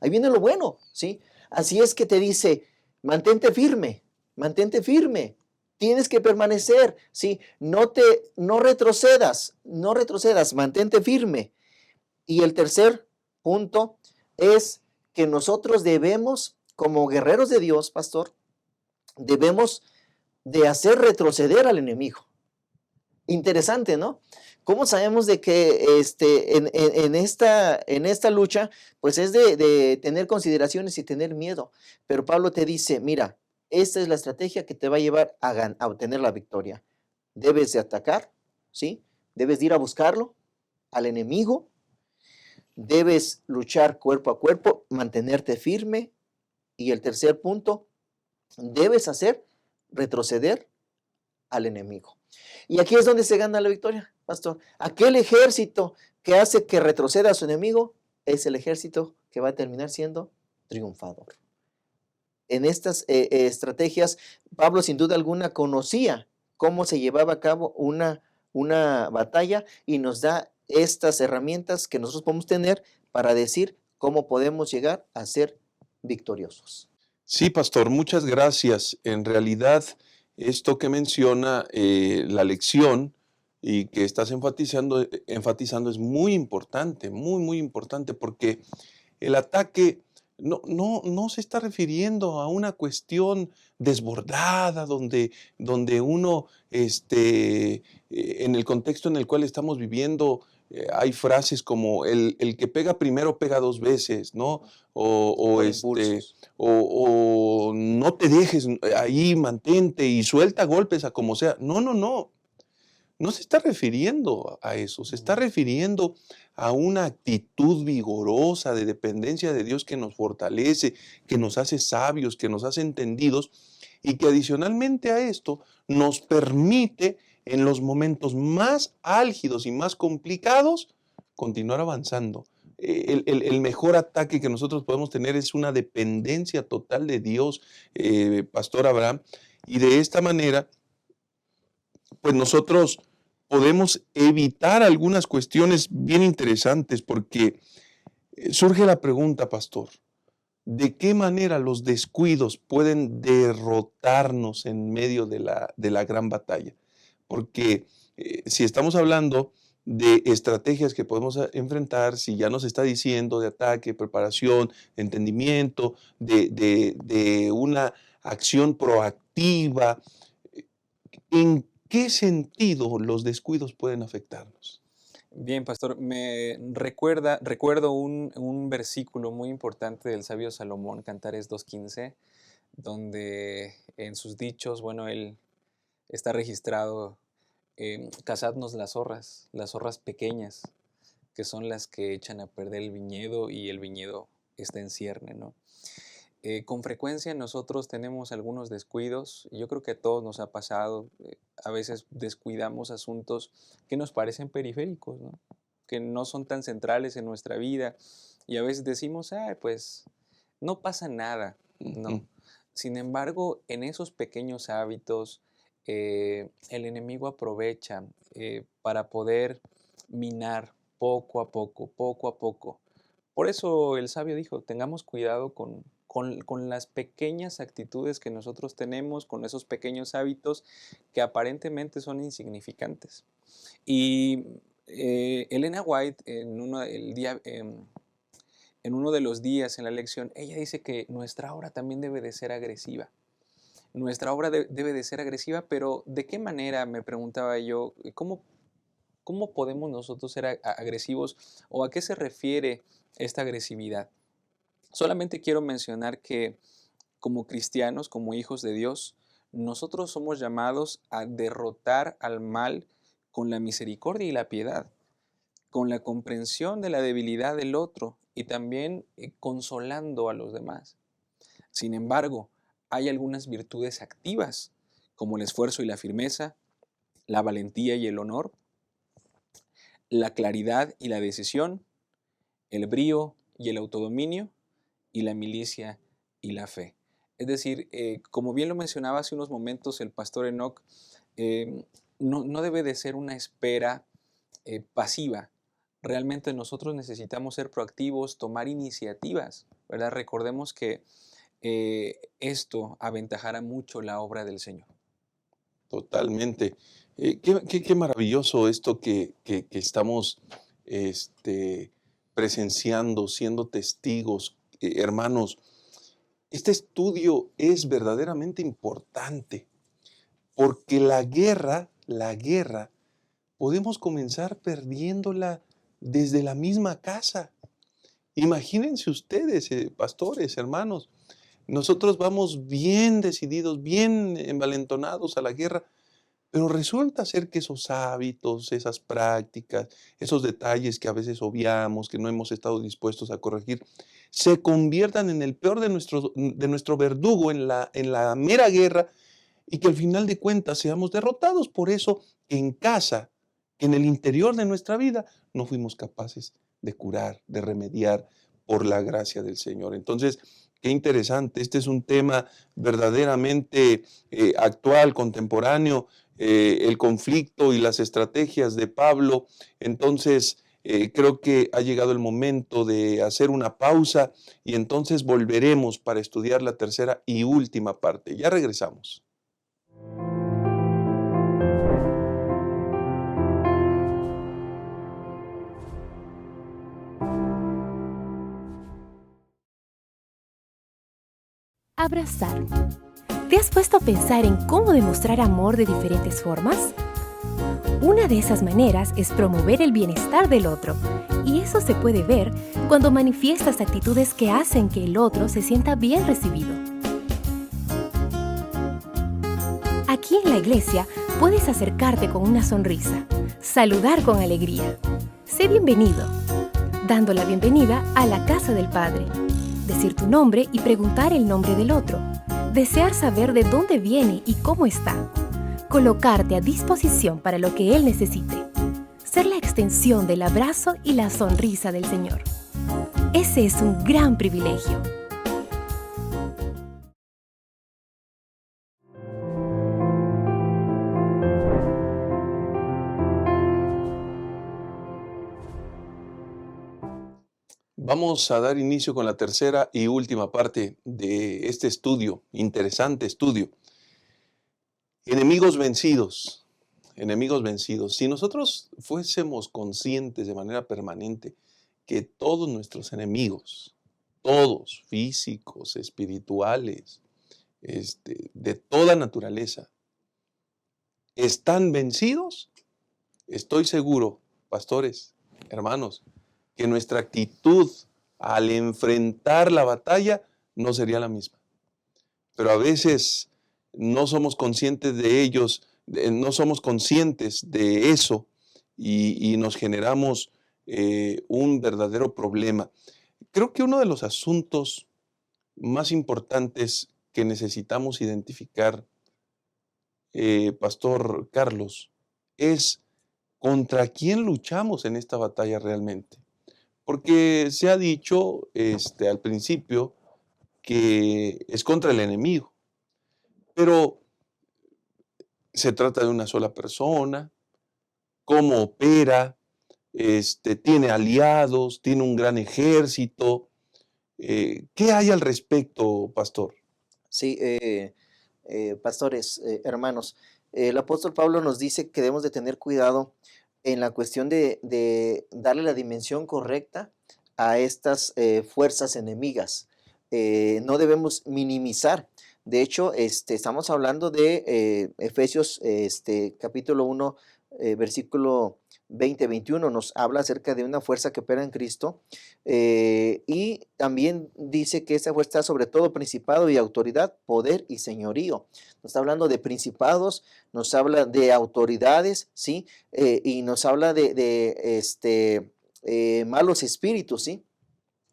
Speaker 2: ahí viene lo bueno, ¿sí? Así es que te dice, mantente firme, tienes que permanecer, ¿sí? No retrocedas, mantente firme. Y el tercer punto es que nosotros debemos, como guerreros de Dios, pastor, debemos de hacer retroceder al enemigo. Interesante, ¿no? ¿Cómo sabemos de que en esta lucha, pues es de tener consideraciones y tener miedo? Pero Pablo te dice, mira, esta es la estrategia que te va a llevar a obtener la victoria. Debes de atacar, ¿sí? Debes de ir a buscarlo, al enemigo. Debes luchar cuerpo a cuerpo, mantenerte firme. Y el tercer punto, debes hacer retroceder al enemigo. Y aquí es donde se gana la victoria, pastor. Aquel ejército que hace que retroceda a su enemigo es el ejército que va a terminar siendo triunfador. En estas estrategias, Pablo sin duda alguna conocía cómo se llevaba a cabo una batalla y nos da estas herramientas que nosotros podemos tener para decir cómo podemos llegar a ser victoriosos.
Speaker 1: Sí, pastor, muchas gracias. En realidad, esto que menciona la lección y que estás enfatizando es muy importante, muy, muy importante, porque el ataque no se está refiriendo a una cuestión desbordada donde uno, en el contexto en el cual estamos viviendo, hay frases como el que pega primero pega dos veces, ¿no? O
Speaker 2: Por impulsos.
Speaker 1: o no te dejes ahí, mantente y suelta golpes a como sea. No, no, no. No se está refiriendo a eso, se está refiriendo a una actitud vigorosa de dependencia de Dios que nos fortalece, que nos hace sabios, que nos hace entendidos y que adicionalmente a esto nos permite en los momentos más álgidos y más complicados continuar avanzando. El mejor ataque que nosotros podemos tener es una dependencia total de Dios, Pastor Abraham, y de esta manera, pues nosotros podemos evitar algunas cuestiones bien interesantes porque surge la pregunta, pastor, ¿de qué manera los descuidos pueden derrotarnos en medio de la gran batalla? Porque si estamos hablando de estrategias que podemos enfrentar, si ya nos está diciendo de ataque, preparación, entendimiento, de una acción proactiva, ¿en qué sentido los descuidos pueden afectarnos?
Speaker 3: Bien, pastor, recuerdo un versículo muy importante del sabio Salomón, Cantares 2:15, donde en sus dichos, bueno, él está registrado, cazadnos las zorras pequeñas, que son las que echan a perder el viñedo y el viñedo está en cierne, ¿no? Con frecuencia nosotros tenemos algunos descuidos, yo creo que a todos nos ha pasado, a veces descuidamos asuntos que nos parecen periféricos, ¿no? Que no son tan centrales en nuestra vida y a veces decimos, pues no pasa nada, ¿no? Sin embargo, en esos pequeños hábitos, el enemigo aprovecha para poder minar poco a poco, poco a poco. Por eso el sabio dijo, tengamos cuidado con las pequeñas actitudes que nosotros tenemos, con esos pequeños hábitos que aparentemente son insignificantes. Y Elena White, en uno de los días en la lección, ella dice que nuestra obra también debe de ser agresiva. Nuestra obra debe de ser agresiva, pero ¿de qué manera, me preguntaba yo, cómo podemos nosotros ser agresivos o a qué se refiere esta agresividad? Solamente quiero mencionar que como cristianos, como hijos de Dios, nosotros somos llamados a derrotar al mal con la misericordia y la piedad, con la comprensión de la debilidad del otro y también consolando a los demás. Sin embargo, hay algunas virtudes activas, como el esfuerzo y la firmeza, la valentía y el honor, la claridad y la decisión, el brío y el autodominio, y la milicia y la fe. Es decir, como bien lo mencionaba hace unos momentos el pastor Enoch, no debe de ser una espera pasiva. Realmente nosotros necesitamos ser proactivos, tomar iniciativas, ¿verdad? Recordemos que esto aventajará mucho la obra del Señor.
Speaker 1: Totalmente. Qué maravilloso esto que estamos presenciando, siendo testigos. Hermanos, este estudio es verdaderamente importante porque la guerra, podemos comenzar perdiéndola desde la misma casa. Imagínense ustedes, pastores, hermanos, nosotros vamos bien decididos, bien envalentonados a la guerra, pero resulta ser que esos hábitos, esas prácticas, esos detalles que a veces obviamos, que no hemos estado dispuestos a corregir, se conviertan en el peor de nuestro verdugo en la mera guerra y que al final de cuentas seamos derrotados. Por eso, en casa, en el interior de nuestra vida, no fuimos capaces de curar, de remediar por la gracia del Señor. Entonces, qué interesante. Este es un tema verdaderamente actual, contemporáneo, el conflicto y las estrategias de Pablo. Entonces, creo que ha llegado el momento de hacer una pausa y entonces volveremos para estudiar la tercera y última parte. Ya regresamos.
Speaker 4: Abrazar. ¿Te has puesto a pensar en cómo demostrar amor de diferentes formas? Una de esas maneras es promover el bienestar del otro, y eso se puede ver cuando manifiestas actitudes que hacen que el otro se sienta bien recibido. Aquí en la iglesia puedes acercarte con una sonrisa, saludar con alegría. Sé bienvenido, dando la bienvenida a la casa del Padre. Decir tu nombre y preguntar el nombre del otro. Desear saber de dónde viene y cómo está. Colocarte a disposición para lo que Él necesite. Ser la extensión del abrazo y la sonrisa del Señor. Ese es un gran privilegio.
Speaker 1: Vamos a dar inicio con la tercera y última parte de este estudio, interesante estudio. Enemigos vencidos, enemigos vencidos. Si nosotros fuésemos conscientes de manera permanente que todos nuestros enemigos, todos, físicos, espirituales, de toda naturaleza, están vencidos, estoy seguro, pastores, hermanos, que nuestra actitud al enfrentar la batalla no sería la misma. Pero a veces no somos conscientes de ellos, no somos conscientes de eso y nos generamos un verdadero problema. Creo que uno de los asuntos más importantes que necesitamos identificar, Pastor Carlos, es contra quién luchamos en esta batalla realmente. Porque se ha dicho al principio que es contra el enemigo, pero se trata de una sola persona, cómo opera, tiene aliados, tiene un gran ejército. ¿Qué hay al respecto, pastor?
Speaker 2: Sí, pastores, hermanos, el apóstol Pablo nos dice que debemos de tener cuidado en la cuestión de darle la dimensión correcta a estas fuerzas enemigas. No debemos minimizar. De hecho, estamos hablando de Efesios capítulo 1, versículo 20-21, nos habla acerca de una fuerza que opera en Cristo, y también dice que esa fuerza está sobre todo principado y autoridad, poder y señorío. Nos está hablando de principados, nos habla de autoridades, ¿sí? Y nos habla de malos espíritus, ¿sí?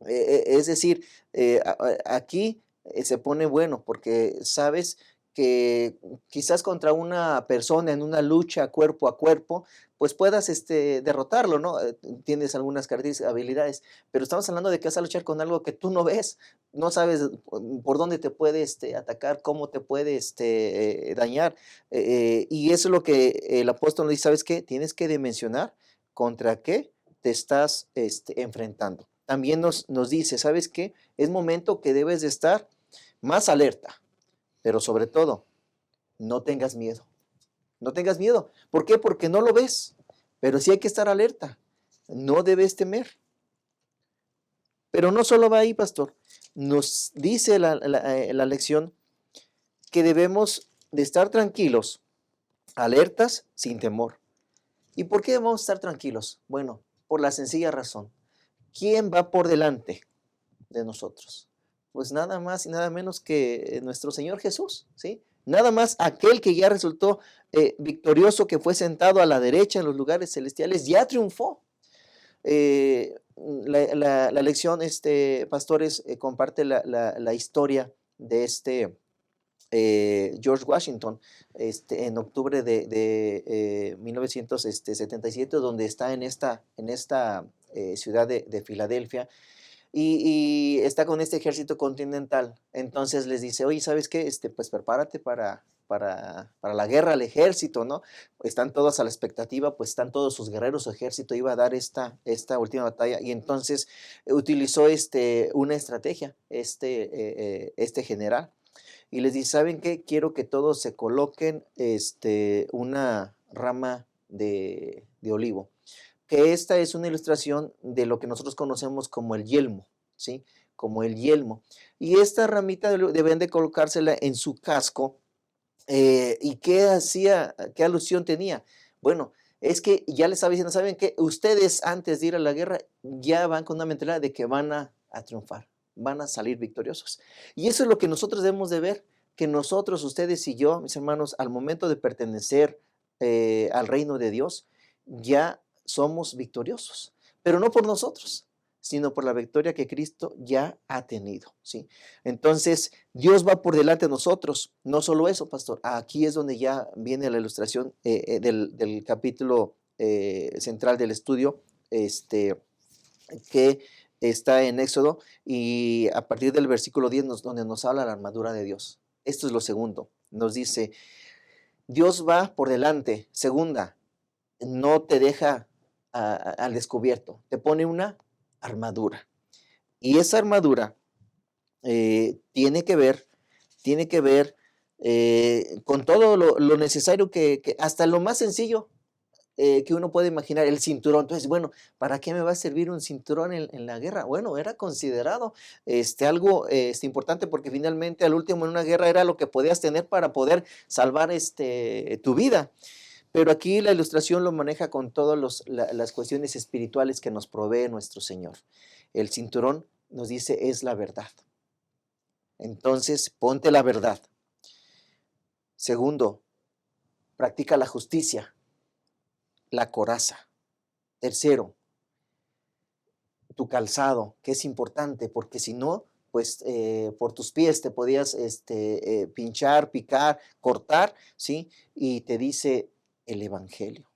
Speaker 2: Es decir, aquí se pone bueno porque sabes que quizás contra una persona en una lucha cuerpo a cuerpo, pues puedas derrotarlo, ¿no? Tienes algunas características, habilidades, pero estamos hablando de que vas a luchar con algo que tú no ves, no sabes por dónde te puede atacar, cómo te puede dañar, y eso es lo que el apóstol nos dice, ¿sabes qué? Tienes que dimensionar contra qué te estás enfrentando. También nos dice, ¿sabes qué? Es momento que debes de estar más alerta, pero sobre todo, no tengas miedo. No tengas miedo. ¿Por qué? Porque no lo ves, pero sí hay que estar alerta. No debes temer. Pero no solo va ahí, pastor. Nos dice la lección que debemos de estar tranquilos, alertas, sin temor. ¿Y por qué debemos estar tranquilos? Bueno, por la sencilla razón. ¿Quién va por delante de nosotros? Pues nada más y nada menos que nuestro Señor Jesús, ¿sí? Nada más aquel que ya resultó victorioso, que fue sentado a la derecha en los lugares celestiales, ya triunfó. La lección, pastores, comparte la historia de George Washington en octubre de 1977, donde está en esta ciudad de Filadelfia. y está con este ejército continental. Entonces les dice, oye, ¿sabes qué? Pues prepárate para la guerra, al ejército, ¿no? Están todos a la expectativa, pues están todos sus guerreros, su ejército iba a dar esta última batalla, y entonces utilizó una estrategia, este general, y les dice, ¿saben qué? Quiero que todos se coloquen una rama de olivo, que esta es una ilustración de lo que nosotros conocemos como el yelmo, ¿sí? Como el yelmo. Y esta ramita deben de colocársela en su casco. ¿Y qué alusión tenía? Bueno, es que ya les estaba diciendo, ¿saben qué? Ustedes antes de ir a la guerra ya van con una mentalidad de que van a triunfar, van a salir victoriosos. Y eso es lo que nosotros debemos de ver, que nosotros, ustedes y yo, mis hermanos, al momento de pertenecer al reino de Dios, ya somos victoriosos, pero no por nosotros, sino por la victoria que Cristo ya ha tenido, ¿sí? Entonces, Dios va por delante de nosotros. No solo eso, pastor, aquí es donde ya viene la ilustración del capítulo central del estudio, que está en Éxodo, y a partir del versículo 10, donde nos habla la armadura de Dios. Esto es lo segundo. Nos dice, Dios va por delante. Segunda, no te deja al descubierto, te pone una armadura. Y esa armadura tiene que ver con todo lo necesario, que hasta lo más sencillo que uno puede imaginar, el cinturón. Entonces, bueno, ¿para qué me va a servir un cinturón en la guerra? Bueno, era considerado algo importante, porque finalmente al último en una guerra era lo que podías tener para poder salvar tu vida. Pero aquí la ilustración lo maneja con todas las cuestiones espirituales que nos provee nuestro Señor. El cinturón, nos dice, es la verdad. Entonces, ponte la verdad. Segundo, practica la justicia, la coraza. Tercero, tu calzado, que es importante, porque si no, pues por tus pies te podías pinchar, picar, cortar, ¿sí? Y te dice el Evangelio.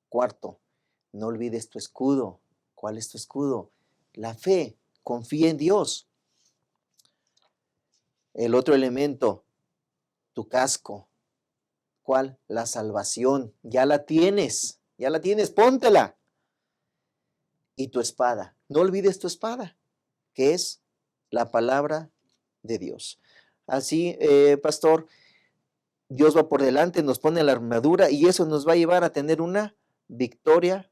Speaker 2: Cuarto, no olvides tu escudo. ¿Cuál es tu escudo? La fe. Confía en Dios. El otro elemento, tu casco. ¿Cuál? La salvación. Ya la tienes, póntela. Y tu espada. No olvides tu espada, que es la palabra de Dios. Así, pastor, Dios va por delante, nos pone la armadura, y eso nos va a llevar a tener una victoria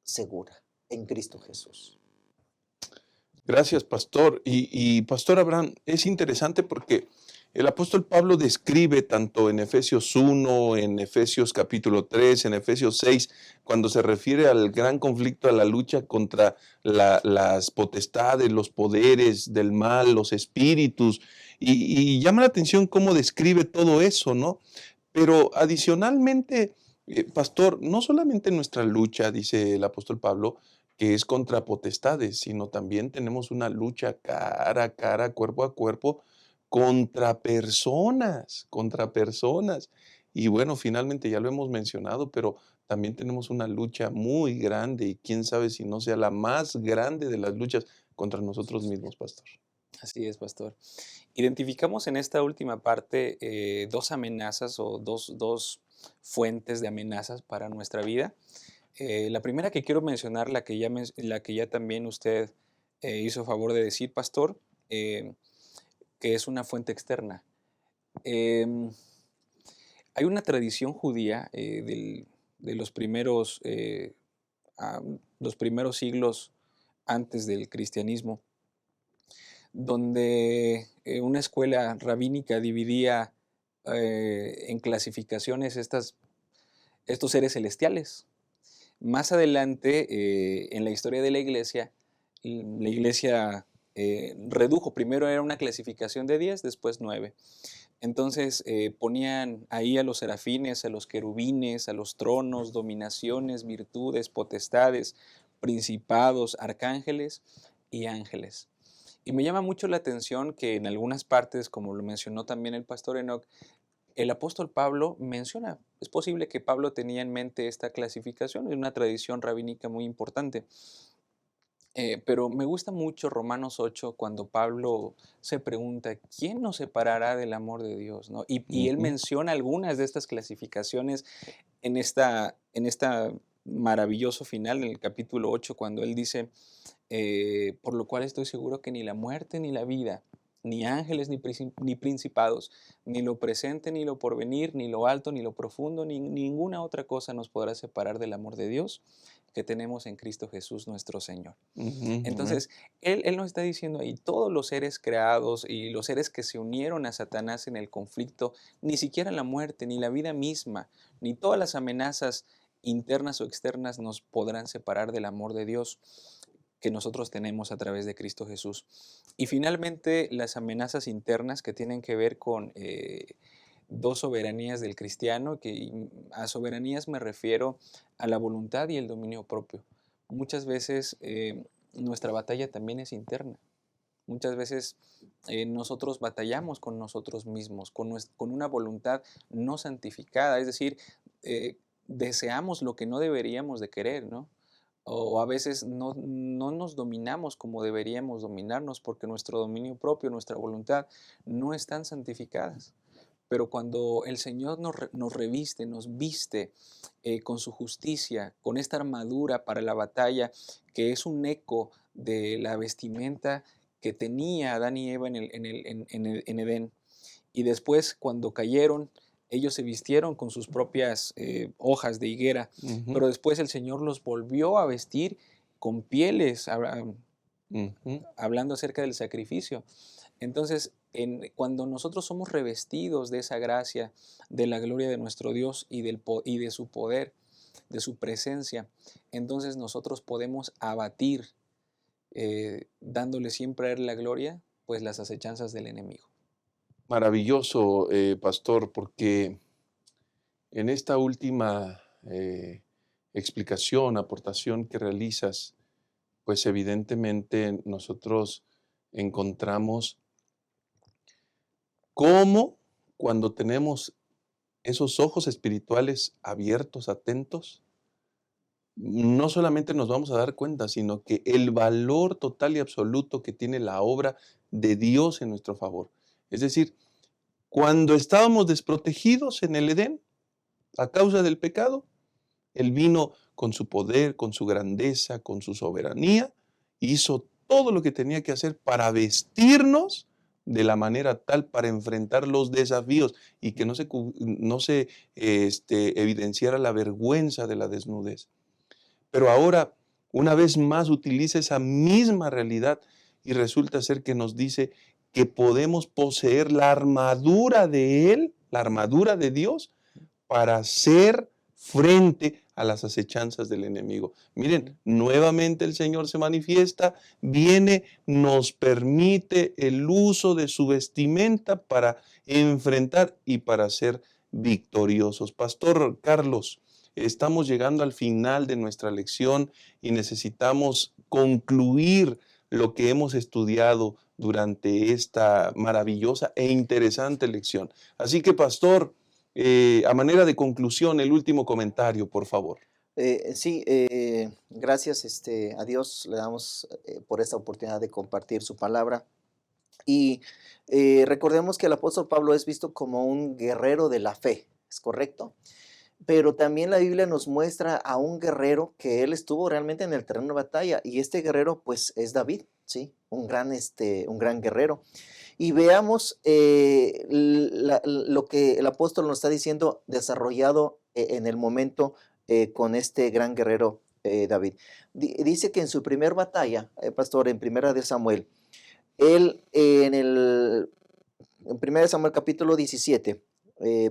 Speaker 2: segura en Cristo Jesús.
Speaker 1: Gracias, pastor. Y pastor Abraham, es interesante porque el apóstol Pablo describe tanto en Efesios 1, en Efesios capítulo 3, en Efesios 6, cuando se refiere al gran conflicto, a la lucha contra las potestades, los poderes del mal, los espíritus, y llama la atención cómo describe todo eso, ¿no? Pero adicionalmente, pastor, no solamente nuestra lucha, dice el apóstol Pablo, que es contra potestades, sino también tenemos una lucha cara a cara, cuerpo a cuerpo, contra personas, contra personas. Y bueno, finalmente ya lo hemos mencionado, pero también tenemos una lucha muy grande, y quién sabe si no sea la más grande de las luchas contra nosotros mismos, pastor.
Speaker 3: Así es, pastor. Identificamos en esta última parte dos amenazas, o dos fuentes de amenazas para nuestra vida. La primera que quiero mencionar, la que ya también usted hizo favor de decir, pastor, que es una fuente externa. Hay una tradición judía de los primeros siglos antes del cristianismo, donde una escuela rabínica dividía en clasificaciones estos seres celestiales. Más adelante, en la historia de la iglesia redujo. Primero era una clasificación de 10, después 9. Entonces ponían ahí a los serafines, a los querubines, a los tronos, dominaciones, virtudes, potestades, principados, arcángeles y ángeles. Y me llama mucho la atención que en algunas partes, como lo mencionó también el pastor Enoch, el apóstol Pablo menciona, es posible que Pablo tenía en mente esta clasificación, es una tradición rabínica muy importante. Pero me gusta mucho Romanos 8 cuando Pablo se pregunta, ¿quién nos separará del amor de Dios? ¿No? Y él
Speaker 1: Ujú.
Speaker 3: menciona algunas de estas clasificaciones en esta maravilloso final, en el capítulo 8, cuando él dice, por lo cual estoy seguro que ni la muerte ni la vida, ni ángeles ni principados, ni lo presente ni lo porvenir, ni lo alto ni lo profundo, ni ninguna otra cosa nos podrá separar del amor de Dios que tenemos en Cristo Jesús nuestro Señor.
Speaker 1: Ujú, amén.
Speaker 3: Entonces, él nos está diciendo ahí, todos los seres creados y los seres que se unieron a Satanás en el conflicto, ni siquiera la muerte, ni la vida misma, ni todas las amenazas internas o externas nos podrán separar del amor de Dios que nosotros tenemos a través de Cristo Jesús. Y finalmente, las amenazas internas que tienen que ver con dos soberanías del cristiano, que a soberanías me refiero a la voluntad y el dominio propio. Muchas veces nuestra batalla también es interna. Muchas veces nosotros batallamos con nosotros mismos, con una voluntad no santificada, es decir, deseamos lo que no deberíamos de querer, ¿no? O a veces no nos dominamos como deberíamos dominarnos porque nuestro dominio propio, nuestra voluntad no están santificadas. Pero cuando el Señor nos reviste, nos viste con su justicia, con esta armadura para la batalla, que es un eco de la vestimenta que tenía Adán y Eva en Edén. Y después, cuando cayeron, ellos se vistieron con sus propias hojas de higuera,
Speaker 1: Ujú,
Speaker 3: pero después el Señor los volvió a vestir con pieles,
Speaker 1: ujú.
Speaker 3: hablando acerca del sacrificio. Entonces, cuando nosotros somos revestidos de esa gracia, de la gloria de nuestro Dios y de su poder, de su presencia, entonces nosotros podemos abatir, dándole siempre a Él la gloria, pues las acechanzas del enemigo.
Speaker 1: Maravilloso, pastor, porque en esta última explicación, aportación que realizas, pues evidentemente nosotros encontramos cómo cuando tenemos esos ojos espirituales abiertos, atentos, no solamente nos vamos a dar cuenta, sino que el valor total y absoluto que tiene la obra de Dios en nuestro favor. Es decir, cuando estábamos desprotegidos en el Edén, a causa del pecado, Él vino con su poder, con su grandeza, con su soberanía, hizo todo lo que tenía que hacer para vestirnos de la manera tal para enfrentar los desafíos y que no se evidenciara la vergüenza de la desnudez. Pero ahora, una vez más, utiliza esa misma realidad y resulta ser que nos dice que podemos poseer la armadura de Él, la armadura de Dios, para hacer frente a las acechanzas del enemigo. Miren, nuevamente el Señor se manifiesta, viene, nos permite el uso de su vestimenta para enfrentar y para ser victoriosos. Pastor Carlos, estamos llegando al final de nuestra lección y necesitamos concluir lo que hemos estudiado durante esta maravillosa e interesante lección. Así que, pastor, a manera de conclusión, el último comentario, por favor.
Speaker 2: Sí, gracias a Dios le damos por esta oportunidad de compartir su palabra. Y recordemos que el apóstol Pablo es visto como un guerrero de la fe, ¿es correcto? Pero también la Biblia nos muestra a un guerrero que él estuvo realmente en el terreno de batalla, y este guerrero pues es David, ¿sí? Un gran guerrero. Y veamos lo que el apóstol nos está diciendo desarrollado en el momento con este gran guerrero David. Dice que en su primer batalla, pastor, en Primera de Samuel, él en Primera de Samuel capítulo 17,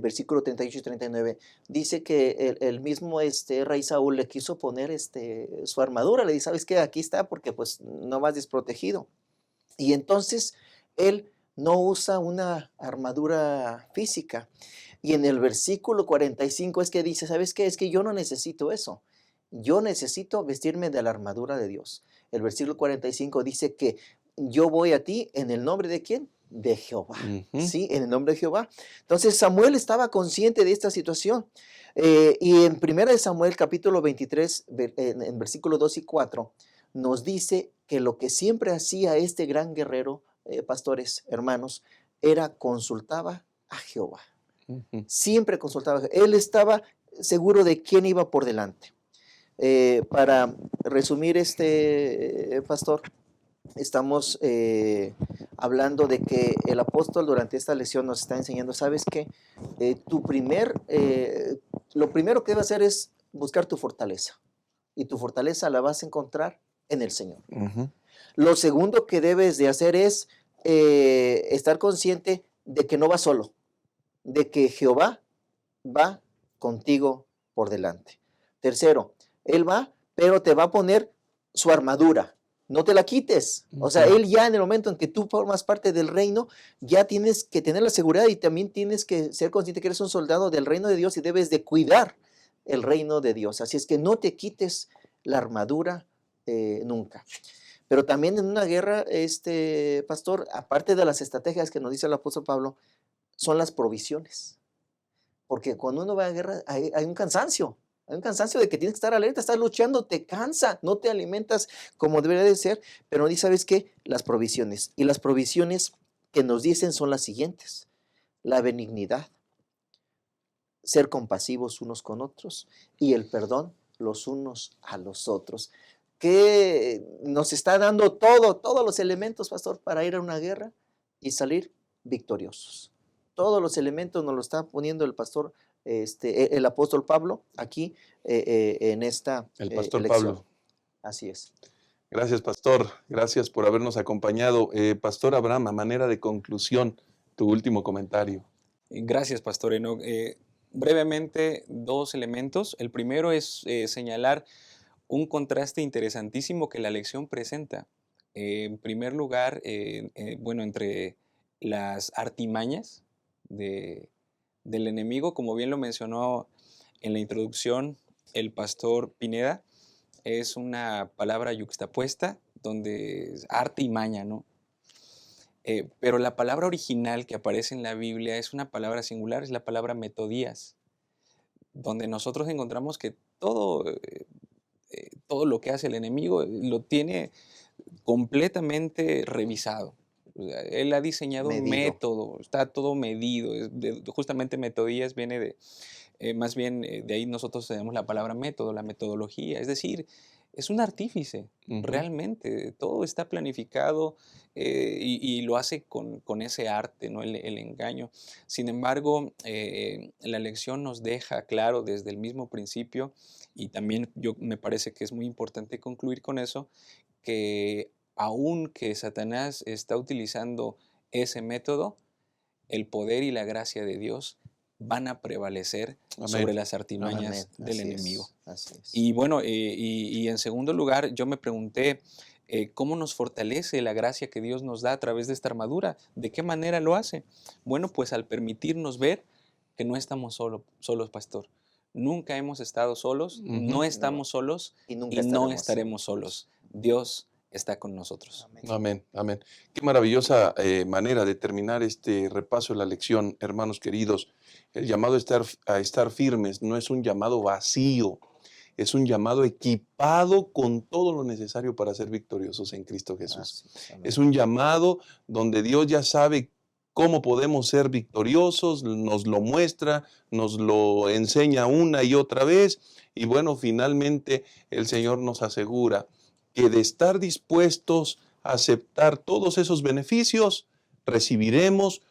Speaker 2: versículo 38 y 39, dice que el mismo rey Saúl le quiso poner su armadura, le dice, ¿sabes qué? Aquí está porque pues no vas desprotegido. Y entonces él no usa una armadura física. Y en el versículo 45 es que dice, ¿sabes qué? Es que yo no necesito eso. Yo necesito vestirme de la armadura de Dios. El versículo 45 dice que yo voy a ti en el nombre de ¿quién? De Jehová.
Speaker 1: Ujú.
Speaker 2: Sí, en el nombre de Jehová. Entonces Samuel estaba consciente de esta situación. Y en 1 Samuel capítulo 23, en versículo 2 y 4, nos dice que lo que siempre hacía este gran guerrero, pastores, hermanos, era consultaba a Jehová.
Speaker 1: Ujú.
Speaker 2: Siempre consultaba. Él estaba seguro de quién iba por delante. Para resumir, pastor, estamos hablando de que el apóstol durante esta lección nos está enseñando, ¿sabes qué? Lo primero que debes hacer es buscar tu fortaleza. Y tu fortaleza la vas a encontrar en el Señor.
Speaker 1: Ujú.
Speaker 2: Lo segundo que debes de hacer es estar consciente de que no vas solo, de que Jehová va contigo por delante. Tercero, Él va, pero te va a poner su armadura. No te la quites. O sea,
Speaker 1: Ujú.
Speaker 2: Él ya en el momento en que tú formas parte del reino, ya tienes que tener la seguridad y también tienes que ser consciente que eres un soldado del reino de Dios y debes de cuidar el reino de Dios. Así es que no te quites la armadura nunca. Pero también en una guerra, pastor, aparte de las estrategias que nos dice el apóstol Pablo, son las provisiones. Porque cuando uno va a guerra hay un cansancio. Hay un cansancio de que tienes que estar alerta, estás luchando, te cansa, no te alimentas como debería de ser. Pero dice, ¿sabes qué? Las provisiones. Y las provisiones que nos dicen son las siguientes. La benignidad, ser compasivos unos con otros y el perdón los unos a los otros. Que nos está dando todos los elementos, pastor, para ir a una guerra y salir victoriosos. Todos los elementos nos lo está poniendo el pastor, el apóstol Pablo, aquí en esta
Speaker 1: El pastor
Speaker 2: lección.
Speaker 1: Pablo.
Speaker 2: Así es.
Speaker 1: Gracias, pastor. Gracias por habernos acompañado. Pastor Abraham, a manera de conclusión, tu último comentario.
Speaker 3: Gracias, Pastor Enoch. Brevemente, dos elementos. El primero es señalar un contraste interesantísimo que la lección presenta. En primer lugar, bueno, entre las artimañas del enemigo, como bien lo mencionó en la introducción el pastor Pineda, es una palabra yuxtapuesta, donde es arte y maña, ¿no? Pero la palabra original que aparece en la Biblia es una palabra singular, es la palabra metodías, donde nosotros encontramos que todo lo que hace el enemigo lo tiene completamente revisado. O sea, él ha diseñado un
Speaker 2: Medido.
Speaker 3: método, está todo medido. Justamente metodías viene más bien de ahí nosotros tenemos la palabra método, la metodología, es decir, es un artífice,
Speaker 1: Ujú.
Speaker 3: realmente, todo está planificado y lo hace con ese arte, ¿no? El engaño. Sin embargo, la lección nos deja claro desde el mismo principio, y también me parece que es muy importante concluir con eso, que aunque Satanás está utilizando ese método, el poder y la gracia de Dios van a prevalecer
Speaker 1: Amén.
Speaker 3: sobre las artimañas
Speaker 2: Amén.
Speaker 3: del
Speaker 2: Así
Speaker 3: enemigo.
Speaker 2: es, así es.
Speaker 3: Y bueno, y en segundo lugar, yo me pregunté, ¿cómo nos fortalece la gracia que Dios nos da a través de esta armadura? ¿De qué manera lo hace? Bueno, pues al permitirnos ver que no estamos solos, pastor. Nunca hemos estado solos,
Speaker 1: Ujú.
Speaker 3: no estamos solos
Speaker 2: Y nunca
Speaker 3: y no
Speaker 2: estaremos
Speaker 3: estaremos solos. Dios está con nosotros.
Speaker 2: Amén.
Speaker 1: Amén, amén. Qué maravillosa manera de terminar este repaso de la lección, hermanos queridos. El llamado a estar firmes no es un llamado vacío, es un llamado equipado con todo lo necesario para ser victoriosos en Cristo Jesús.
Speaker 2: Así es, amén.
Speaker 1: Es un llamado donde Dios ya sabe cómo podemos ser victoriosos, nos lo muestra, nos lo enseña una y otra vez, y bueno, finalmente el Señor nos asegura que de estar dispuestos a aceptar todos esos beneficios, recibiremos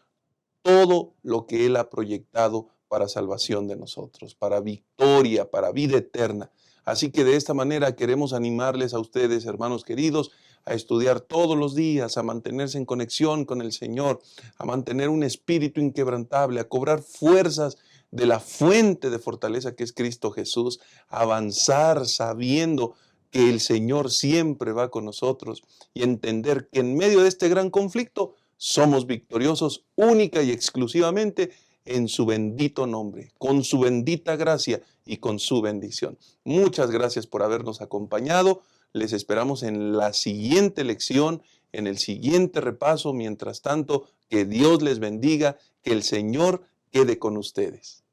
Speaker 1: todo lo que Él ha proyectado para salvación de nosotros, para victoria, para vida eterna. Así que de esta manera queremos animarles a ustedes, hermanos queridos, a estudiar todos los días, a mantenerse en conexión con el Señor, a mantener un espíritu inquebrantable, a cobrar fuerzas de la fuente de fortaleza que es Cristo Jesús, a avanzar sabiendo que el Señor siempre va con nosotros y entender que en medio de este gran conflicto somos victoriosos única y exclusivamente en su bendito nombre, con su bendita gracia y con su bendición. Muchas gracias por habernos acompañado. Les esperamos en la siguiente lección, en el siguiente repaso. Mientras tanto, que Dios les bendiga, que el Señor quede con ustedes.